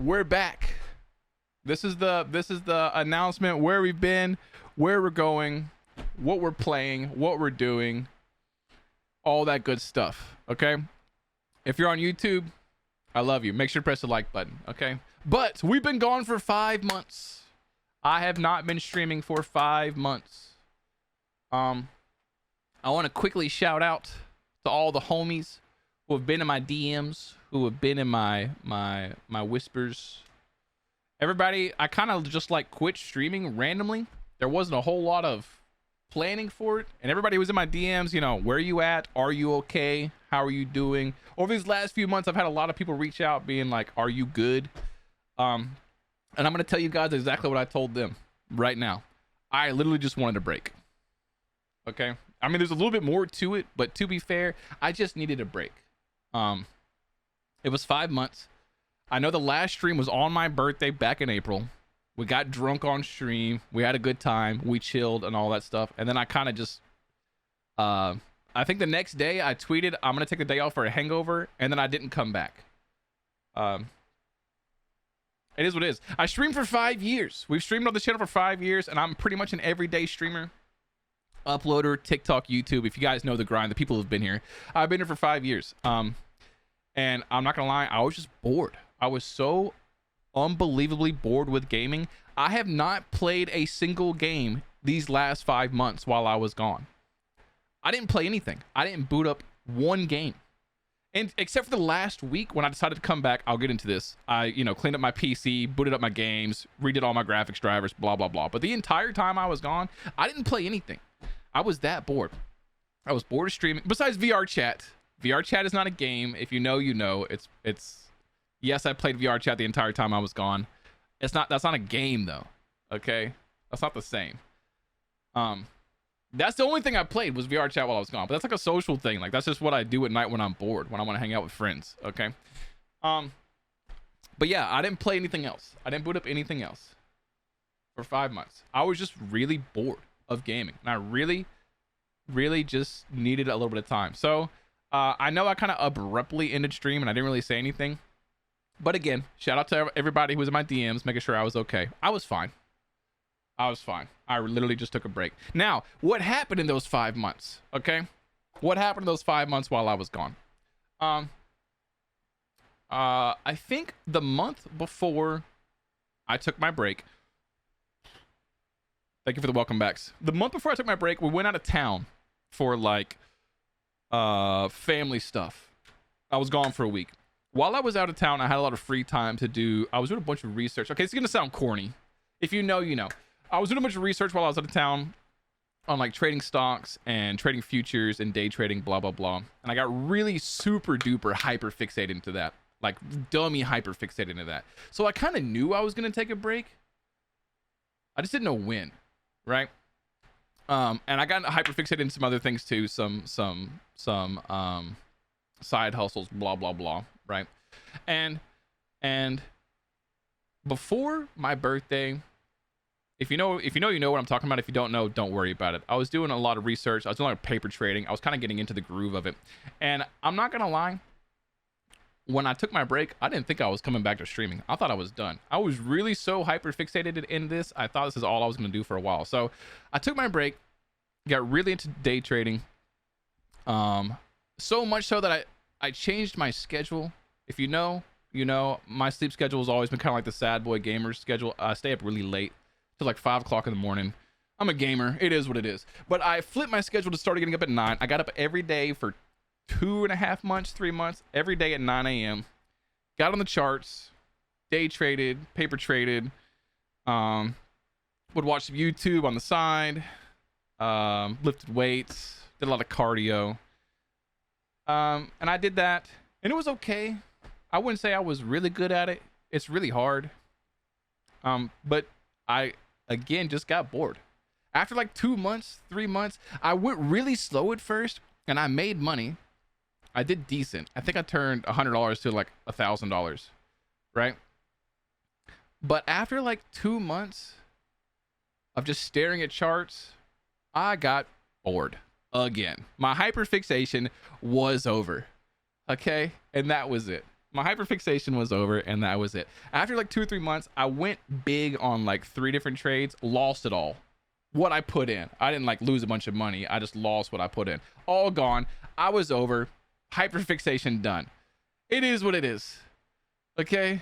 we're back. This is the announcement, where we've been, where we're going, what we're playing, what we're doing, all that good stuff. Okay, if you're on YouTube, I love you. Make sure to press the like button. Okay, but we've been gone for 5 months. I have not been streaming for 5 months. I want to quickly shout out to all the homies who have been in my DMs, who have been in my whispers. Everybody, I kind of just like quit streaming randomly. There wasn't a whole lot of planning for it, and everybody was in my DMs, you know, where are you at? Are you okay? How are you doing? Over these last few months, I've had a lot of people reach out being like, are you good? And I'm going to tell you guys exactly what I told them right now. I literally just wanted a break. Okay? I mean, there's a little bit more to it, but to be fair, I just needed a break. It was 5 months. I know the last stream was on my birthday back in April. We got drunk on stream. We had a good time. We chilled and all that stuff. And then I kind of just, I think the next day I tweeted, I'm going to take the day off for a hangover. And then I didn't come back. It is what it is. I streamed for 5 years. We've streamed on the channel for 5 years, and I'm pretty much an everyday streamer. Uploader, TikTok, YouTube. If you guys know the grind, the people who've been here. I've been here for 5 years. And I'm not going to lie, I was just bored. I was so unbelievably bored with gaming. I have not played a single game these last 5 months while I was gone. I didn't play anything. I didn't boot up one game. And except for the last week when I decided to come back, I'll get into this. I, cleaned up my PC, booted up my games, redid all my graphics drivers, blah, blah, blah. But the entire time I was gone, I didn't play anything. I was that bored. I was bored of streaming. Besides VR chat. VR chat is not a game. If you know, you know. It's yes, I played VR chat the entire time I was gone. That's not a game though. Okay? That's not the same. That's the only thing I played was VR chat while I was gone. But that's like a social thing. Like that's just what I do at night when I'm bored, when I want to hang out with friends. Okay? But yeah, I didn't play anything else. I didn't boot up anything else for 5 months. I was just really bored of gaming. And I really, really just needed a little bit of time. So I know I kind of abruptly ended stream and I didn't really say anything. But again, shout out to everybody who was in my DMs, making sure I was okay. I was fine. I literally just took a break. Now, what happened in those 5 months? Okay? What happened in those 5 months while I was gone? I think the month before I took my break. Thank you for the welcome backs. The month before I took my break, we went out of town for like family stuff. I was gone for a week. While I was out of town, I had a lot of free time to do. I was doing a bunch of research. Okay, it's gonna sound corny. If you know, you know. I was doing a bunch of research while I was out of town on like trading stocks and trading futures and day trading, blah blah blah. And I got really super duper hyper fixated into that, like dummy hyper fixated into that. So I kind of knew I was gonna take a break. I just didn't know when, right? And I got hyper fixated into some other things too, some side hustles, blah blah blah, right? And before my birthday, if you know you know what I'm talking about. If you don't know, don't worry about it. I was doing a lot of research. I was doing a lot of paper trading. I was kind of getting into the groove of it. And I'm not gonna lie, when I took my break, I didn't think I was coming back to streaming. I thought I was done. I was really so hyper fixated in this. I thought this is all I was gonna do for a while. So I took my break, got really into day trading. So much so that I changed my schedule. If you know, you know, my sleep schedule has always been kind of like the sad boy gamer schedule. I stay up really late till like 5 o'clock in the morning. I'm a gamer. It is what it is. But I flipped my schedule to start getting up at 9. I got up every day for 2.5 months, 3 months, every day at 9 a.m. Got on the charts, day traded, paper traded, would watch some YouTube on the side, lifted weights, did a lot of cardio. And I did that, and it was okay. I wouldn't say I was really good at it. It's really hard. But I, again, just got bored. After like 2 months, 3 months, I went really slow at first, and I made money. I did decent. I think I turned $100 to like $1,000, right? But after like 2 months of just staring at charts, I got bored again. My hyperfixation was over. Okay? And that was it. My hyperfixation was over, and that was it. After like 2 or 3 months, I went big on like 3 different trades, lost it all. What I put in, I didn't like lose a bunch of money. I just lost what I put in. All gone. I was over. Hyperfixation done. It is what it is. Okay.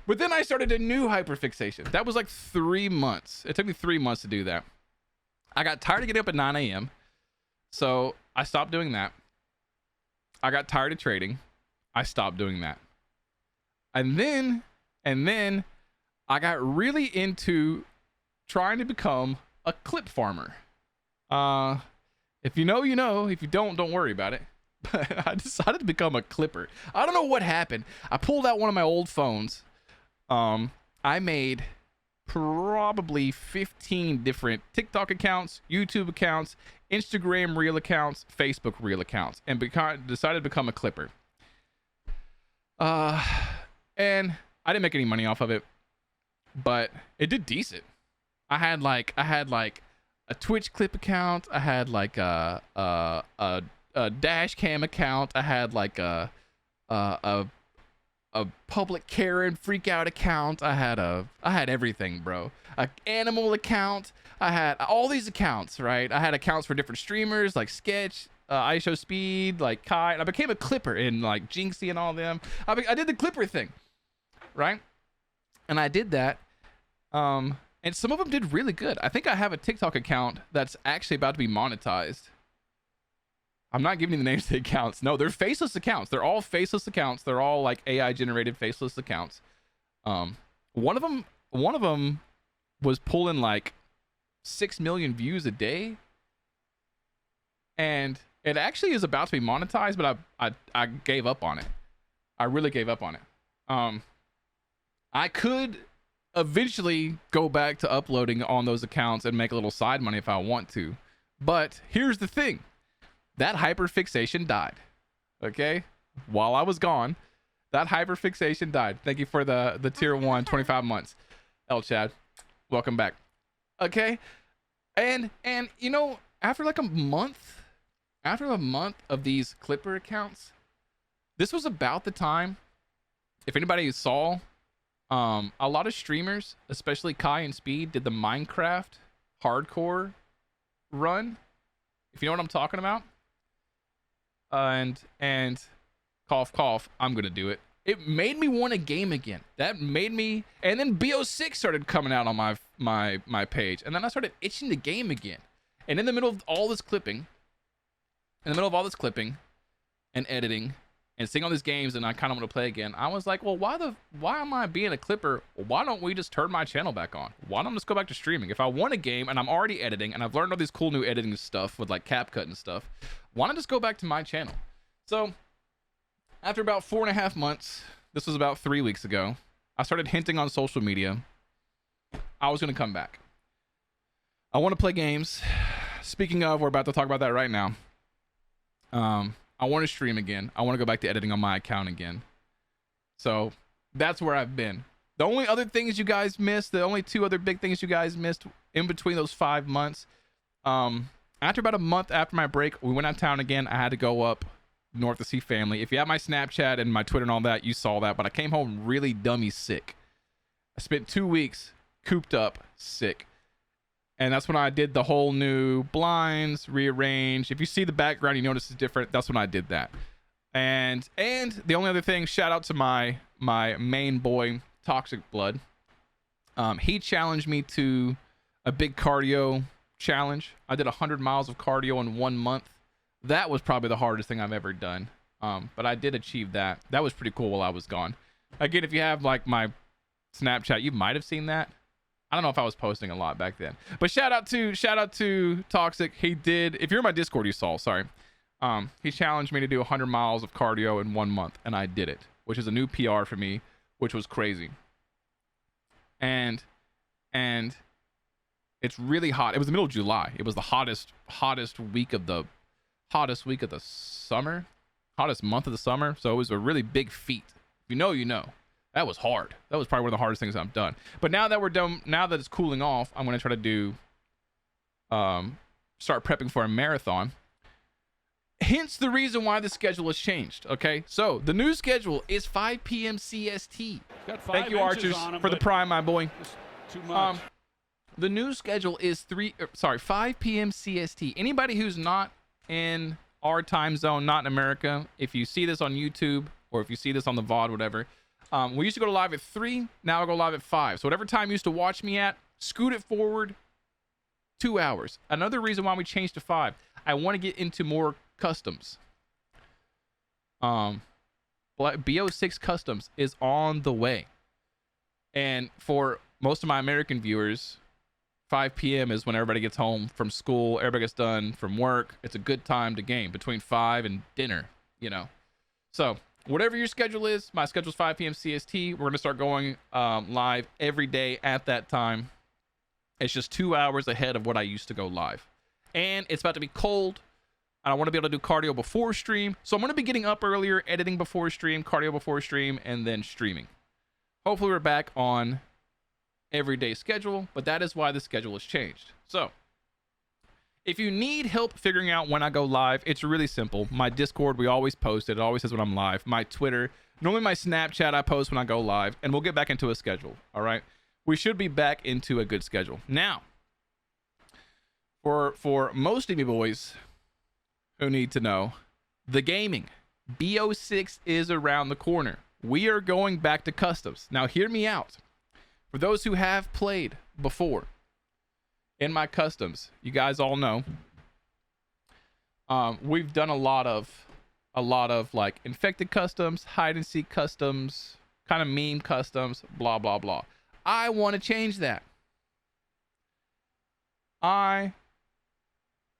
But then I started a new hyperfixation. That was like 3 months. It took me 3 months to do that. I got tired of getting up at 9 a.m. So I stopped doing that. I got tired of trading. I stopped doing that. And then I got really into trying to become a clip farmer. If you know, you know. If you don't worry about it. But I decided to become a clipper. I don't know what happened. I pulled out one of my old phones. I made probably 15 different TikTok accounts, YouTube accounts, Instagram reel accounts, Facebook reel accounts, and decided to become a clipper. And I didn't make any money off of it, but it did decent. I had like a Twitch clip account. I had like a dash cam account. I had like a public Karen freak out account. I had everything, bro. A animal account. I had all these accounts, right? I had accounts for different streamers like Sketch, ISO Speed, like Kai. And I became a clipper in like Jinxie and all them. I did the clipper thing, right? And I did that. And some of them did really good. I think I have a TikTok account that's actually about to be monetized. I'm not giving you the names of the accounts. No, they're faceless accounts. They're all faceless accounts. They're all like AI generated faceless accounts. One of them was pulling like 6 million views a day, and it actually is about to be monetized, but I gave up on it. I really gave up on it. I could eventually go back to uploading on those accounts and make a little side money if I want to, but here's the thing. That hyperfixation died. Okay? While I was gone, that hyperfixation died. Thank you for the tier 1 25 months. El Chad, welcome back. Okay? And you know, after a month of these clipper accounts, this was about the time, if anybody saw, a lot of streamers, especially Kai and Speed, did the Minecraft hardcore run. If you know what I'm talking about. And cough, I'm gonna do it. It made me want a game again. That made me, and then BO6 started coming out on my page, and then I started itching the game again. And in the middle of all this clipping, and editing, and seeing all these games, and I kind of want to play again, I was like, well, why am I being a clipper? Why don't we just turn my channel back on? Why don't I just go back to streaming? If I want a game and I'm already editing, and I've learned all these cool new editing stuff with like CapCut and stuff, why not just go back to my channel? So after about 4.5 months, this was about 3 weeks ago, I started hinting on social media I was going to come back. I want to play games. Speaking of, we're about to talk about that right now. I want to stream again. I want to go back to editing on my account again. So that's where I've been. The only other things you guys missed, the only 2 other big things you guys missed in between those 5 months, after about a month after my break, we went out of town again. I had to go up north to see family. If you have my Snapchat and my Twitter and all that, you saw that. But I came home really dummy sick. I spent 2 weeks cooped up sick. And that's when I did the whole new blinds, rearrange. If you see the background, you notice it's different. That's when I did that. And the only other thing, shout out to my main boy, Toxic Blood. He challenged me to a big cardio challenge. I did 100 miles of cardio in 1 month. That was probably the hardest thing I've ever done. But I did achieve that. That was pretty cool while I was gone. Again, if you have like my Snapchat, you might have seen that. I don't know if I was posting a lot back then, but shout out to Toxic. He did. If you're in my Discord, you saw. Sorry. He challenged me to do 100 miles of cardio in 1 month, and I did it, which is a new PR for me, which was crazy. And it's really hot. It was the middle of July. It was the hottest week of the summer, hottest month of the summer. So it was a really big feat. If you know, you know. That was hard. That was probably one of the hardest things I've done. But now that we're done, now that it's cooling off, I'm going to try to do, start prepping for a marathon. Hence the reason why the schedule has changed. Okay, so the new schedule is 5 p.m. CST. Thank you, Archers, for the prime, my boy. Too much. The new schedule is 5 p.m. CST. Anybody who's not in our time zone, not in America, if you see this on YouTube or if you see this on the VOD, whatever, we used to go to live at 3. Now I go live at 5. So whatever time you used to watch me at, scoot it forward 2 hours. Another reason why we changed to 5. I want to get into more customs. BO6 customs is on the way. And for most of my American viewers, 5 p.m. is when everybody gets home from school, everybody gets done from work. It's a good time to game between 5 and dinner, you know. So whatever your schedule is, my schedule is 5 p.m. CST. We're going to start going live every day at that time. It's just 2 hours ahead of what I used to go live. And it's about to be cold. I want to be able to do cardio before stream. So I'm going to be getting up earlier, editing before stream, cardio before stream, and then streaming. Hopefully we're back on everyday schedule, but that is why the schedule has changed. So if you need help figuring out when I go live, it's really simple. My Discord, we always post it. It always says when I'm live. My Twitter, normally my Snapchat, I post when I go live, and we'll get back into a schedule. All right. We should be back into a good schedule. Now, for most of you boys who need to know, the gaming, BO6 is around the corner. We are going back to customs. Now, hear me out. For those who have played before in my customs, you guys all know, we've done a lot of like infected customs, hide and seek customs, kind of meme customs, blah, blah, blah. I want to change that.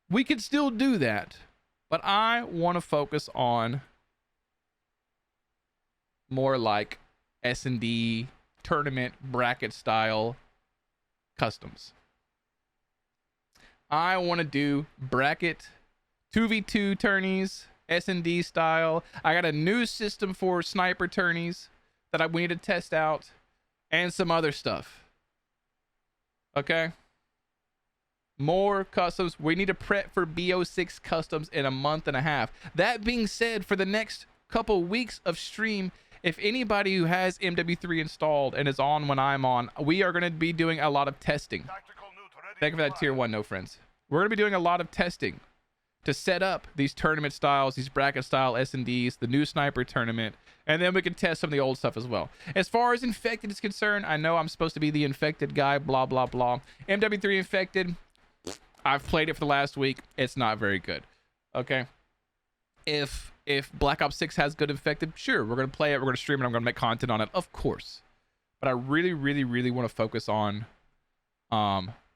We could still do that, but I want to focus on more like S&D tournament bracket style customs. I want to do bracket 2v2 tourneys, S&D style. I got a new system for sniper tourneys that we need to test out, and some other stuff. Okay? More customs. We need to prep for BO6 customs in a month and a half. That being said, for the next couple weeks of stream, if anybody who has MW3 installed and is on when I'm on, we are going to be doing a lot of testing. Thank you for that tier 1, no friends. We're going to be doing a lot of testing to set up these tournament styles, these bracket style S&Ds, the new sniper tournament, and then we can test some of the old stuff as well. As far as infected is concerned, I know I'm supposed to be the infected guy, blah, blah, blah. MW3 infected, I've played it for the last week. It's not very good. Okay? If Black Ops 6 has good infected, sure, we're going to play it, we're going to stream it, I'm going to make content on it, of course. But I really, really, really want to focus on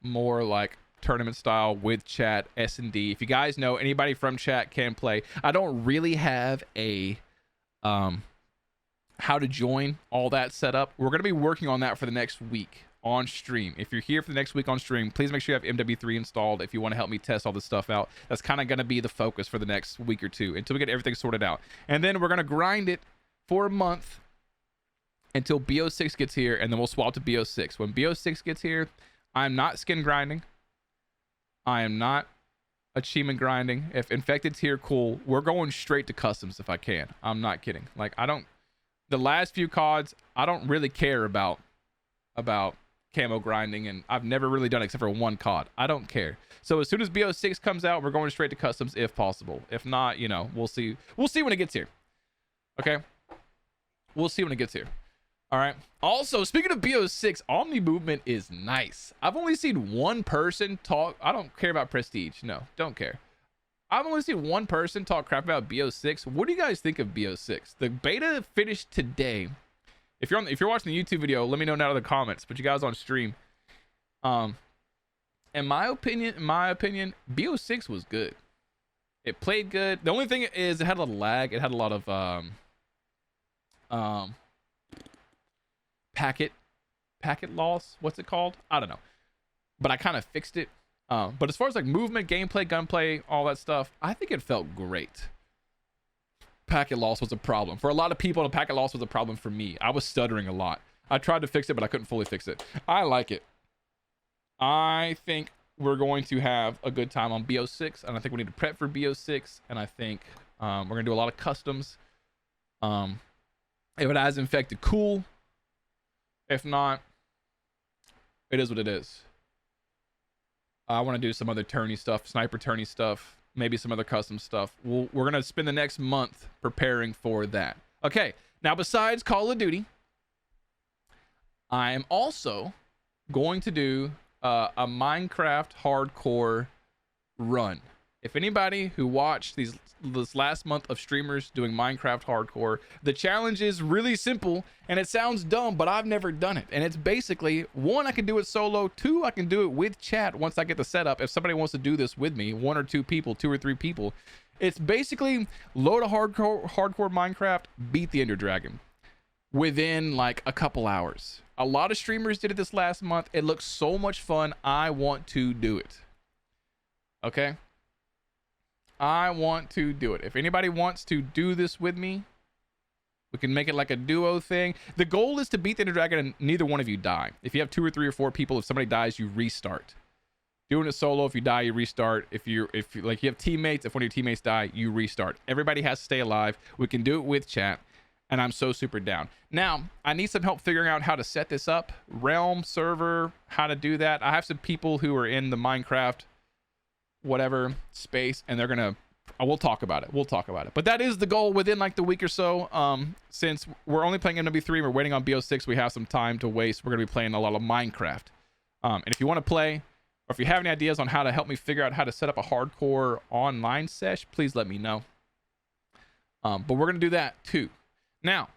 more like tournament style with chat, S&D. If you guys know, anybody from chat can play. I don't really have a how to join all that set up. We're going to be working on that for the next week on stream. If you're here for the next week on stream, please make sure you have MW3 installed if you want to help me test all this stuff out. That's kind of going to be the focus for the next week or two until we get everything sorted out. And then we're going to grind it for a month until BO6 gets here, and then we'll swap to BO6. When BO6 gets here, I'm not skin grinding. I am not achievement grinding. If infected's here, cool. We're going straight to customs if I can. I'm not kidding. Like, the last few CODs, I don't really care about camo grinding, and I've never really done it except for one COD. I don't care. So as soon as BO6 comes out, we're going straight to customs if possible. If not, you know, we'll see. We'll see when it gets here. Okay? We'll see when it gets here. All right. Also, speaking of BO6, Omni movement is nice. I've only seen one person talk. I don't care about prestige. No, don't care. I've only seen one person talk crap about BO6. What do you guys think of BO6? The beta finished today. If you're watching the YouTube video, let me know down in the comments. But you guys on stream, in my opinion, BO6 was good. It played good. The only thing is it had a lot of lag. It had a lot of packet loss. What's it called? I don't know. But I kind of fixed it. But as far as like movement, gameplay, gunplay, all that stuff, I think it felt great. Packet loss was a problem for a lot of people, and packet loss was a problem for me. I was stuttering a lot. I tried to fix it, but I couldn't fully fix it. I like it. I think we're going to have a good time on BO6, and I think we need to prep for BO6, and I think we're gonna do a lot of customs. If it has infected, cool. If not, it is what it is. I want to do some other tourney stuff, sniper tourney stuff, maybe some other custom stuff. We're gonna spend the next month preparing for that. Okay, now besides Call of Duty, I am also going to do a Minecraft hardcore run. If anybody who watched this last month of streamers doing Minecraft hardcore, the challenge is really simple, and it sounds dumb, but I've never done it. And it's basically, one, I can do it solo. Two, I can do it with chat once I get the setup. If somebody wants to do this with me, 1 or 2 people, 2 or 3 people, it's basically load a hardcore Minecraft, beat the Ender Dragon within like a couple hours. A lot of streamers did it this last month. It looks so much fun. I want to do it. Okay? I want to do it. If anybody wants to do this with me, we can make it like a duo thing. The goal is to beat the Ender Dragon and neither one of you die. If you have 2 or 3 or 4 people, if somebody dies, you restart. Doing it solo, if you die, you restart. If you have teammates, if one of your teammates die, you restart. Everybody has to stay alive. We can do it with chat, and I'm so super down. Now, I need some help figuring out how to set this up. Realm server, how to do that. I have some people who are in the Minecraft whatever space, and we'll talk about it. But that is the goal within like the week or so. Since we're only playing MW3, we're waiting on BO6, we have some time to waste. We're going to be playing a lot of Minecraft. And if you want to play, or if you have any ideas on how to help me figure out how to set up a hardcore online sesh, please let me know. But we're going to do that too. Now,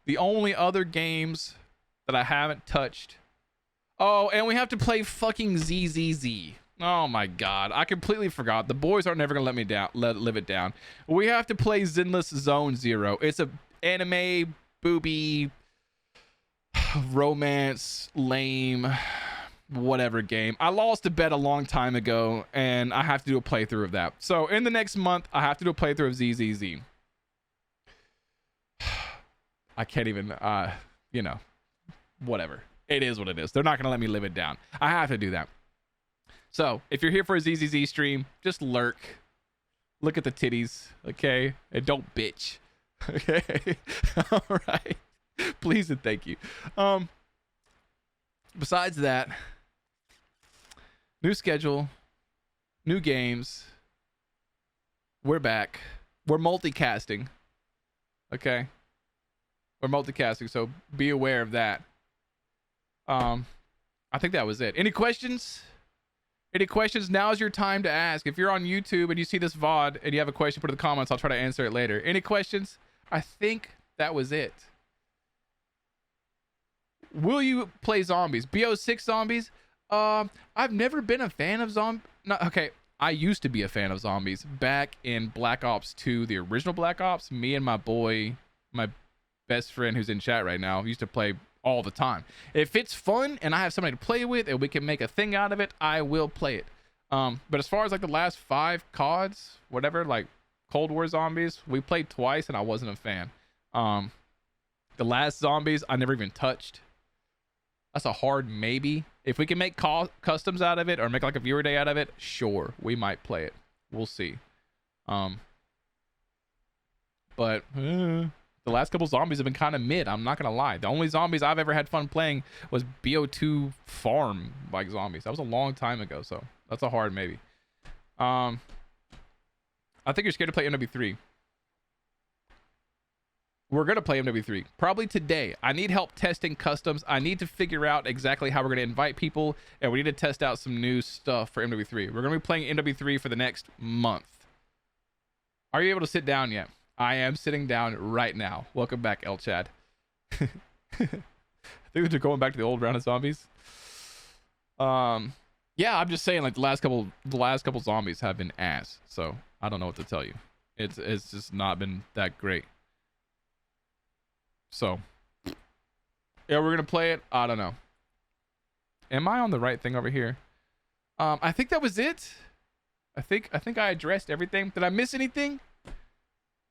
the only other games that I haven't touched. Oh, and we have to play fucking ZZZ. Oh my god, I completely forgot. The boys are never gonna let me down. Live it down. We have to play Zenless Zone Zero. It's a anime booby romance lame whatever game. I lost a bet a long time ago, and I have to do a playthrough of that. So in the next month, I have to do a playthrough of ZZZ. I can't even. Whatever. It is what it is. They're not gonna let me live it down. I have to do that. So, if you're here for a ZZZ stream, just lurk. Look at the titties, okay? And don't bitch, okay? All right. Please and thank you. Besides that, new schedule, new games. We're back. We're multicasting, okay? We're multicasting, so be aware of that. I think that was it. Any questions? Any questions? Now's your time to ask. If you're on YouTube and you see this VOD and you have a question, put it in the comments. I'll try to answer it later. Any questions? I think that was it. Will you play zombies? BO6 zombies? I've never been a fan of zombies. Okay, I used to be a fan of zombies. Back in Black Ops 2, the original Black Ops, me and my boy, my best friend who's in chat right now, used to play all the time. If it's fun and I have somebody to play with and we can make a thing out of it, I will play it. But as far as like the last 5 CODs, whatever, like Cold War zombies, we played twice and I wasn't a fan. The last zombies I never even touched. That's a hard maybe. If we can make customs out of it or make like a viewer day out of it, sure, we might play it. We'll see. But the last couple zombies have been kind of mid. I'm not gonna lie. The only zombies I've ever had fun playing was BO2 farm like zombies. That was a long time ago, so that's a hard maybe. I think you're scared to play MW3. We're gonna play MW3 probably today. I need help testing customs. I need to figure out exactly how we're gonna invite people, and we need to test out some new stuff for MW3. We're gonna be playing MW3 for the next month. Are you able to sit down yet? I am sitting down right now. Welcome back, El Chad. I think they're going back to the old round of zombies. Yeah, I'm just saying, like the last couple zombies have been ass. So I don't know what to tell you. It's just not been that great. So yeah, we're gonna play it. I don't know. Am I on the right thing over here? I think that was it. I think I addressed everything. Did I miss anything?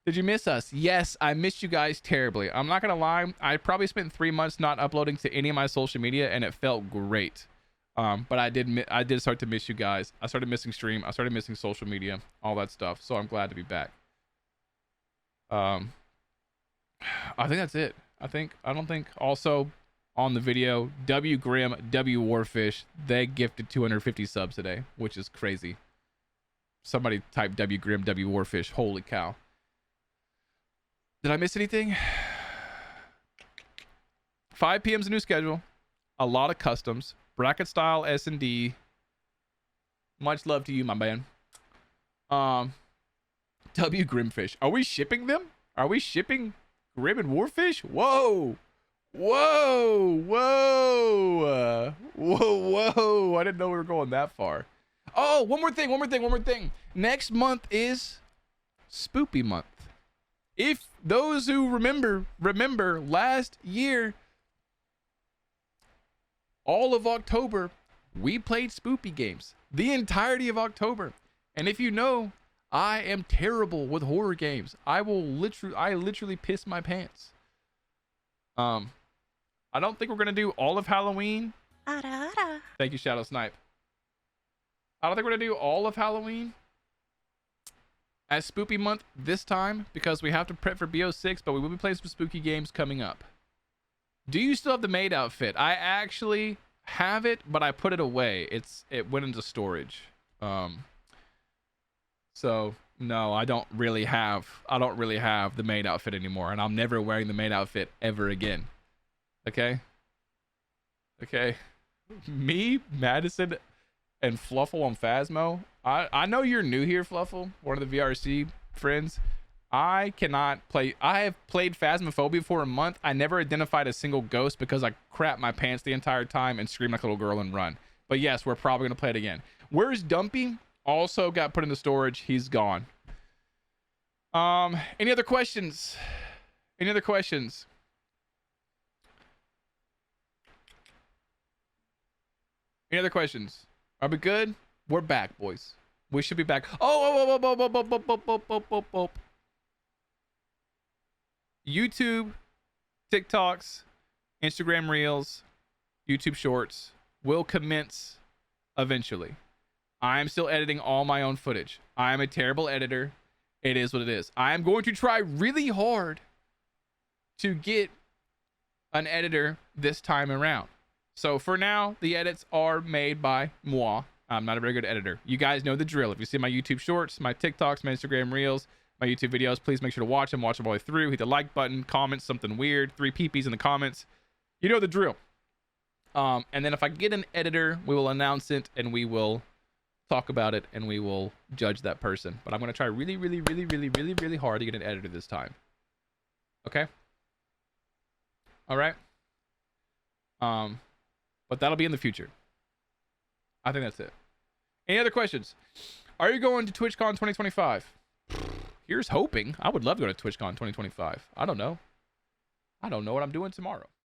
Did you miss us? Yes, I missed you guys terribly. I'm not gonna lie. I probably spent 3 months not uploading to any of my social media, and it felt great. But I did start to miss you guys. I started missing stream. I started missing social media, all that stuff. So I'm glad to be back. I think that's it. I don't think also on the video, W Grim, W Warfish, they gifted 250 subs today, which is crazy. Somebody type W Grim, W Warfish. Holy cow. Did I miss anything? 5 p.m. is a new schedule. A lot of customs. Bracket style S&D. Much love to you, my man. W Grimfish. Are we shipping them? Are we shipping Grim and Warfish? Whoa. Whoa. Whoa. Whoa. I didn't know we were going that far. Oh, one more thing. Next month is Spoopy month. If those who remember last year, all of October, we played Spoopy games. The entirety of October. And if you know, I am terrible with horror games. I literally piss my pants. I don't think we're gonna do all of Halloween. Thank you, Shadow Snipe. I don't think we're gonna do all of Halloween as Spoopy month this time because we have to prep for BO6, but we will be playing some spooky games coming up. Do you still have the maid outfit? I actually have it, but I put it away. It went into storage. So no, I don't really have the maid outfit anymore, and I'm never wearing the maid outfit ever again. Okay? Me, Madison, and Fluffle on Phasmo. I know you're new here, Fluffle, one of the VRC friends. I cannot play. I have played Phasmophobia for a month. I never identified a single ghost because I crap my pants the entire time and scream like a little girl and run. But yes, we're probably going to play it again. Where's Dumpy? Also got put into storage. He's gone. Any other questions? Any other questions? Any other questions? Are we good? We're back, boys. We should be back. Oh. YouTube, TikToks, Instagram Reels, YouTube Shorts will commence eventually. I am still editing all my own footage. I am a terrible editor. It is what it is. I am going to try really hard to get an editor this time around. So for now, the edits are made by moi. I'm not a very good editor. You guys know the drill. If you see my YouTube Shorts, my TikToks, my Instagram Reels, my YouTube videos, please make sure to watch them all the way through. Hit the like button, comment something weird, 3 peepees in the comments. You know the drill. And then if I get an editor, we will announce it and we will talk about it and we will judge that person. But I'm going to try really hard to get an editor this time. Okay? All right? But that'll be in the future. I think that's it. Any other questions? Are you going to TwitchCon 2025? Here's hoping. I would love to go to TwitchCon 2025. I don't know. I don't know what I'm doing tomorrow.